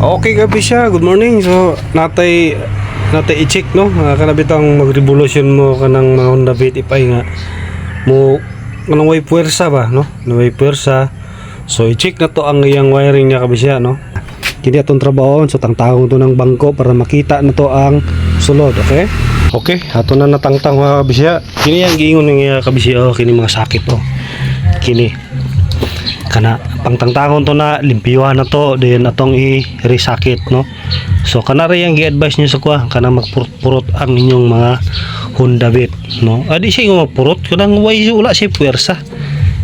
Okay gabi siya, good morning. So natay i-check no, kanabitang mag-revolution mo kanang mga Honda Beat ipay nga mo kanang way puwersa ba no, way puwersa. So i-check na to ang iyang wiring niya kabi siya no. Kini atong trabaho so tangtahon to ng bangko para makita na to ang sulod, okay? Okay, ato na natangtang mga kabi siya. Kini ang giingon ng kabi siya, kini mga sakit oh. Kini kana pangtangtangon to na limpyuhan na to din atong i-resakit no. So kana rin ang gi-advise niyo sa kuha kana magpurot-purot ang inyong mga Honda Beat no. Adi siya yung magpurot kanang way wala siya puwersa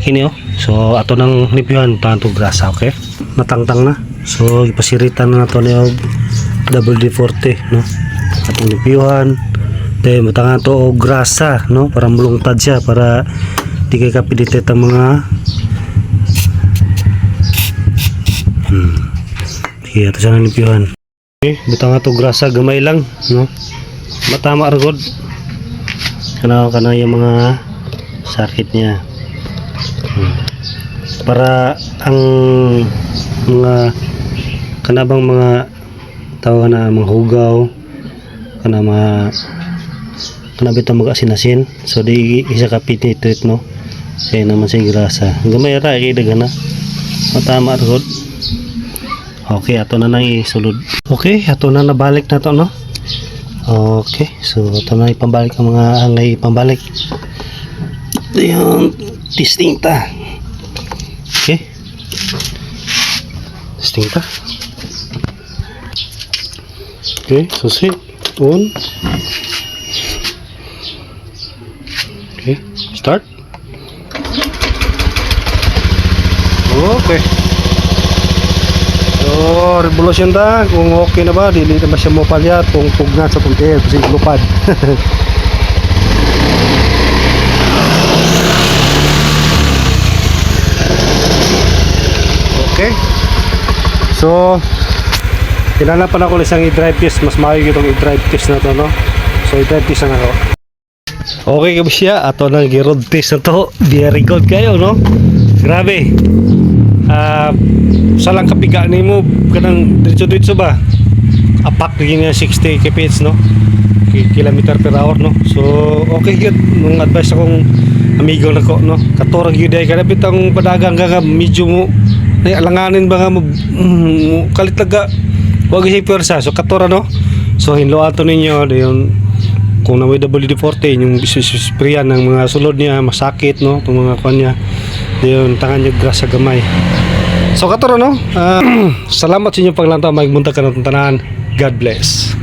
kini oh. So ato nang limpyuhan tanto grasa, okay? Natangtang na. So ipasiritan na nato ni WD-40 no. Atong limpyuhan then matangan to og grasa no para mulungtad siya para di kay kapiditet ang mga okay, ito siya nalimpyuhan. Okay, butang nga ito grasa, gamay lang no? Matama argod kana yung mga sakit niya para ang mga kanabang mga tawag na mga hugaw kanabitang mag-asinasin so di isa kapititit no kaya naman siya grasa gamay ra kaya dagan na matama argod. Okay, ato na nang isulod. Okay, ato na nabalik na to no. Okay, so ato na ipambalik ang mga angay ipambalik. Ito yung testing ta. Okay. Testing ta. Okay, susi on. Okay, start. Okay. So, revolution ta kung okay na ba, dili na ba siya mo palyat kung pugnat sa puntir kasi lupad. Okay. So, kinanapan ako isang i-drive test, mas maayo itong i-drive test na to no. So, i-drive test na ako. Okay kabi siya, ato nang gi-road test na to. Very good kayo no. Grabe. Salang kapiga ni mo kanang diretso ba apak gini 60 kph no kilometer per hour no. So okay gyud nung advice akong amigo nako no katorang gyud ay kada bitang padagang ka medyo mo alanganin ba nga mo kalit taga wag si persa so katora no. So hinlo ato ninyo yung kung na WD-40 yung sprayan ng mga sulod niya masakit no itong mga kwan niya yung tangan niya grasa gamay. So katoro no, salamat sa inyong paglantaw, magmunta ka ng tanan. God bless.